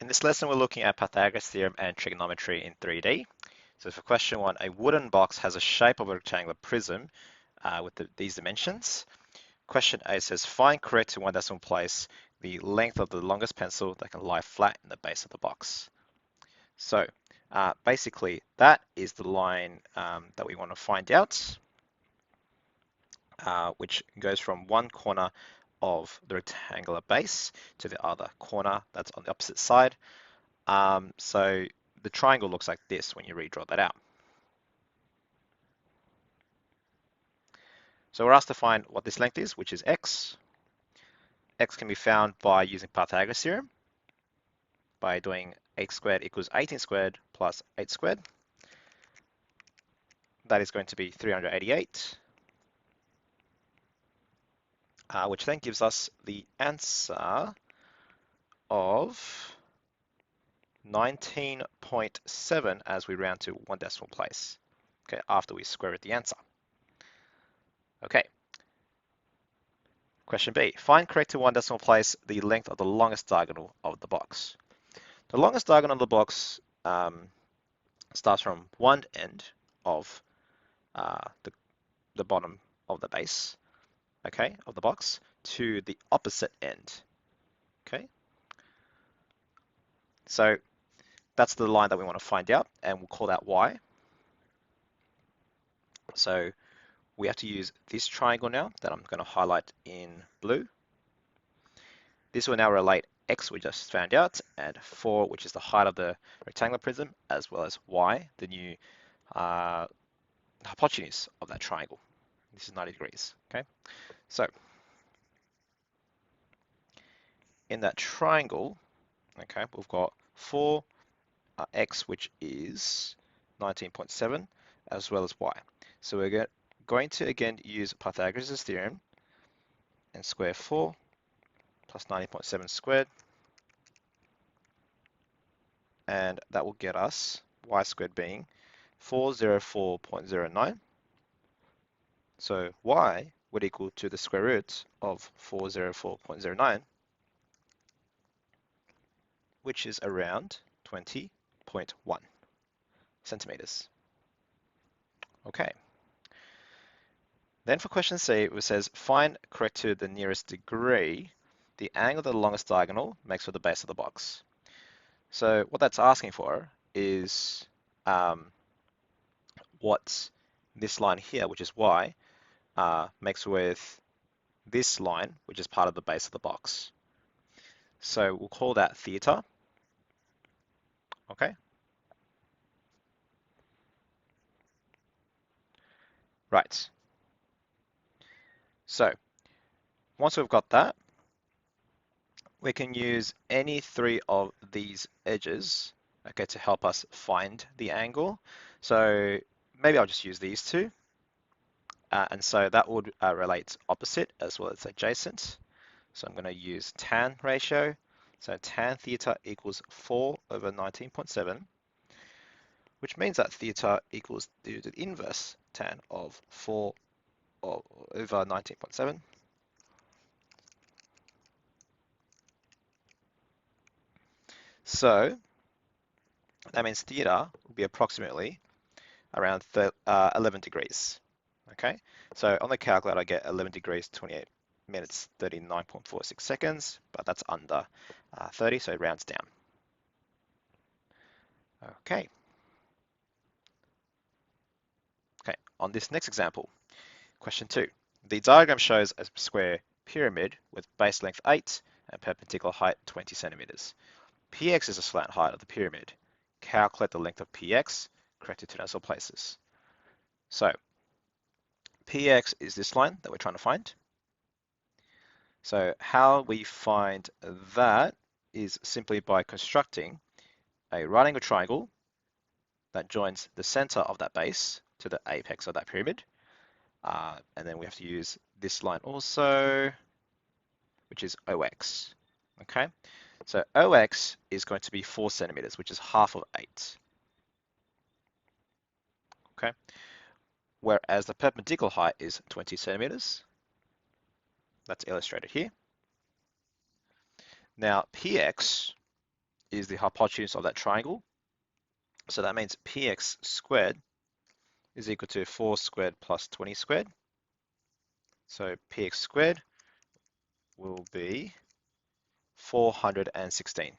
In this lesson, we're looking at Pythagoras theorem and trigonometry in 3D. So for question 1, a wooden box has a shape of a rectangular prism with these dimensions. Question A says, find correct to one decimal place the length of the longest pencil that can lie flat in the base of the box. So basically, that is the line that we want to find out, which goes from one corner of the rectangular base to the other corner that's on the opposite side. So the triangle looks like this when you redraw that out. So we're asked to find what this length is, which is x. X can be found by using Pythagoras theorem, by doing x squared equals 18 squared plus 8 squared. That is going to be 388, which then gives us the answer of 19.7 as we round to one decimal place, okay, after we square root the answer. Okay. Question B, find correct to one decimal place the length of the longest diagonal of the box. The longest diagonal of the box starts from one end of the bottom of the base, okay, of the box, to the opposite end, okay? So that's the line that we want to find out, and we'll call that y. So we have to use this triangle now that I'm going to highlight in blue. This will now relate x we just found out, and 4, which is the height of the rectangular prism, as well as y, the new hypotenuse of that triangle. This is 90 degrees, okay? So in that triangle, okay, we've got 4x, which is 19.7, as well as y. So we're going to again use Pythagoras' theorem and square 4 plus 90.7 squared, and that will get us y squared being 404.09. So y would equal to the square root of 404.09, which is around 20.1 centimeters. Okay. Then for question C, it says find correct to the nearest degree the angle of the longest diagonal makes for the base of the box. So what that's asking for is what this line here, which is y, makes with this line, which is part of the base of the box. So we'll call that theta, okay? Right. So once we've got that, we can use any three of these edges, okay, to help us find the angle. So maybe I'll just use these two. And so that would relate opposite as well as adjacent. So I'm going to use tan ratio. So tan theta equals 4 over 19.7, which means that theta equals the inverse tan of 4 over 19.7. So that means theta will be approximately around 11 degrees. Okay, so on the calculator I get 11 degrees, 28 minutes, 39.46 seconds, but that's under 30, so it rounds down. Okay. Okay, on this next example, question 2. The diagram shows a square pyramid with base length 8 and perpendicular height 20 centimeters. Px is the slant height of the pyramid. Calculate the length of Px, corrected to decimal places. So Px is this line that we're trying to find. So how we find that is simply by constructing a right angle triangle that joins the center of that base to the apex of that pyramid. And then we have to use this line also, which is OX. Okay, so OX is going to be 4 centimeters, which is half of 8. Okay, whereas the perpendicular height is 20 centimeters. That's illustrated here. Now PX is the hypotenuse of that triangle. So that means px squared is equal to 4 squared plus 20 squared. So px squared will be 416.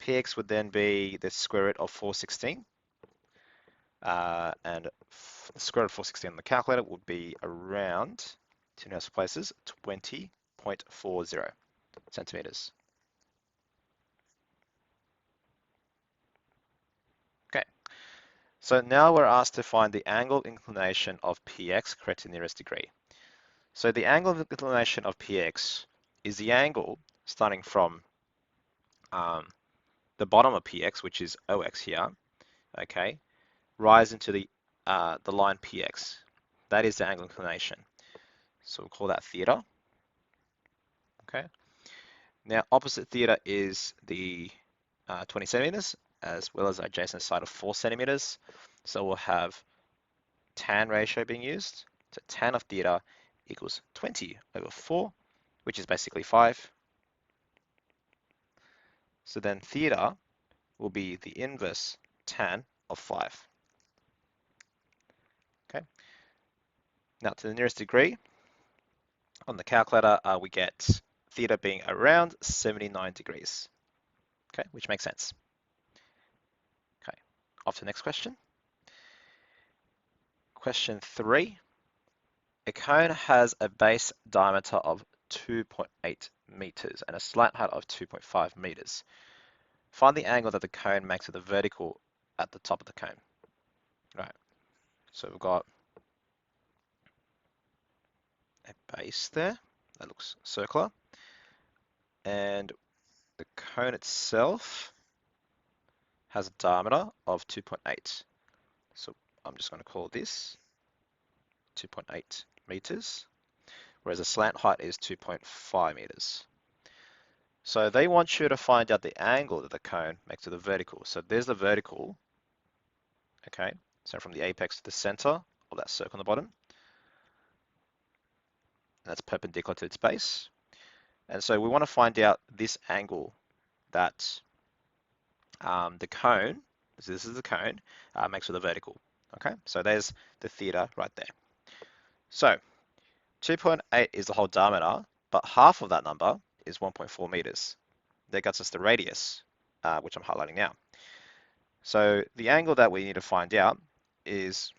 Px would then be the square root of 416. And the square root of 416 on the calculator would be around, two decimal places, 20.40 centimeters. Okay, so now we're asked to find the angle of inclination of px correct to the nearest degree. So the angle of inclination of px is the angle starting from the bottom of px, which is ox here, okay, rise into the line px. That is the angle of inclination. So we'll call that theta. Okay. Now opposite theta is the 20 centimeters as well as the adjacent side of 4 centimeters. So we'll have tan ratio being used. So tan of theta equals 20 over 4, which is basically 5. So then theta will be the inverse tan of 5. Okay. Now to the nearest degree, on the calculator, we get theta being around 79 degrees. Okay, which makes sense. Okay, off to the next question. Question 3. A cone has a base diameter of 2.8 meters and a slant height of 2.5 meters. Find the angle that the cone makes with the vertical at the top of the cone. Right, so we've got a base there that looks circular, and the cone itself has a diameter of 2.8. So I'm just going to call this 2.8 meters, whereas the slant height is 2.5 meters. So they want you to find out the angle that the cone makes to the vertical. So there's the vertical, okay? So from the apex to the center of that circle on the bottom, that's perpendicular to its base. And so we want to find out this angle that the cone, so this is the cone, makes with the vertical, okay? So there's the theta right there. So 2.8 is the whole diameter, but half of that number is 1.4 meters. That gets us the radius, which I'm highlighting now. So the angle that we need to find out is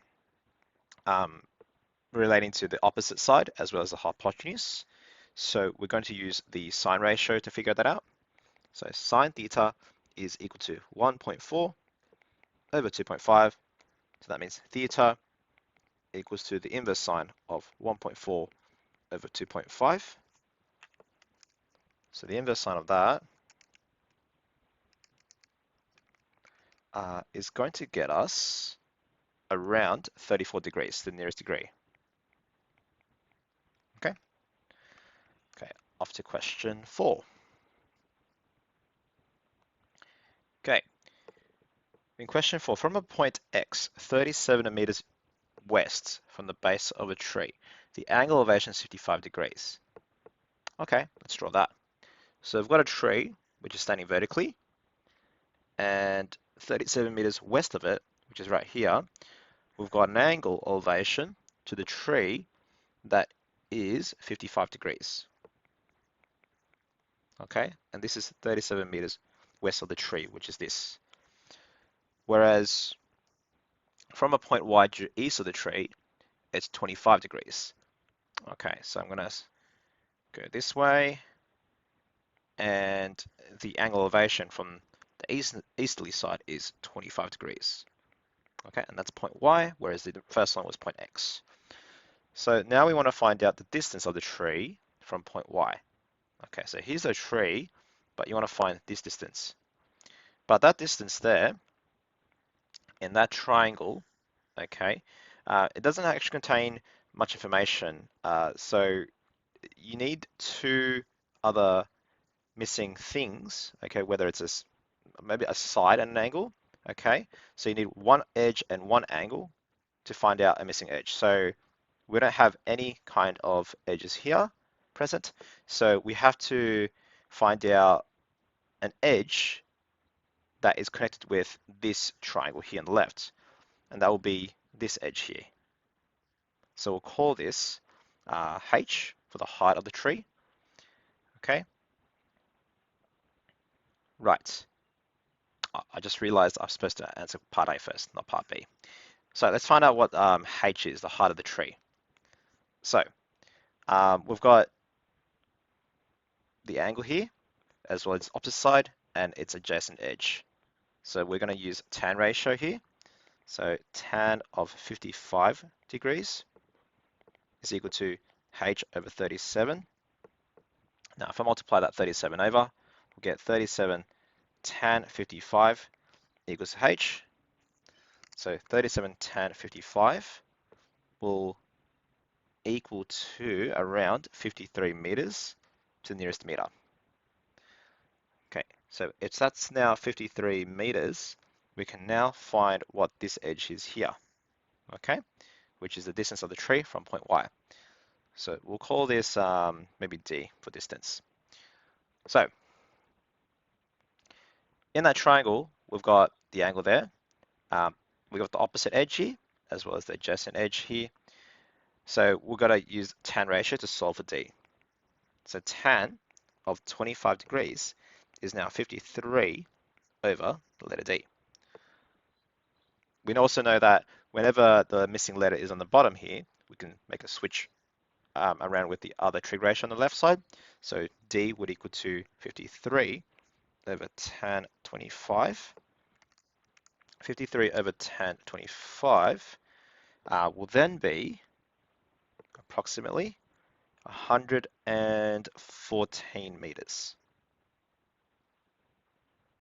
relating to the opposite side as well as the hypotenuse. So we're going to use the sine ratio to figure that out. So sine theta is equal to 1.4 over 2.5. So that means theta equals to the inverse sine of 1.4 over 2.5. So the inverse sine of that is going to get us around 34 degrees, the nearest degree. Okay. Okay, off to question 4. Okay. In question 4, from a point X, 37 meters west from the base of a tree, the angle of elevation is 55 degrees. Okay, let's draw that. So we've got a tree, which is standing vertically, and 37 meters west of it, which is right here, we've got an angle elevation to the tree that is 55 degrees. Okay, and this is 37 meters west of the tree, which is this. Whereas from a point Y due east of the tree, it's 25 degrees. Okay, so I'm going to go this way, and the angle elevation from the easterly side is 25 degrees. Okay, and that's point Y, whereas the first one was point X. So now we want to find out the distance of the tree from point Y. Okay, so here's the tree, but you want to find this distance. But that distance there, in that triangle, okay, it doesn't actually contain much information. So you need two other missing things, okay, whether it's maybe a side and an angle, okay? So you need one edge and one angle to find out a missing edge. So we don't have any kind of edges here present, so we have to find out an edge that is connected with this triangle here on the left, and that will be this edge here. So we'll call this h for the height of the tree. Okay, right. I just realized I'm supposed to answer part A first, not part B. So let's find out what h is, the height of the tree. So we've got the angle here, as well as its opposite side and its adjacent edge. So we're going to use tan ratio here. So tan of 55 degrees is equal to h over 37. Now, if I multiply that 37 over, we'll get 37 tan 55 equals h. So 37 tan 55 will equal to around 53 meters to the nearest meter. Okay, so if that's now 53 meters, we can now find what this edge is here, okay, which is the distance of the tree from point Y. So we'll call this maybe D for distance. So in that triangle, we've got the angle there. We've got the opposite edge here, as well as the adjacent edge here. So we've got to use tan ratio to solve for D. So tan of 25 degrees is now 53 over the letter D. We also know that whenever the missing letter is on the bottom here, we can make a switch around with the other trig ratio on the left side. So D would equal to 53 over tan 25. 53 over tan 25 will then be approximately 114 meters.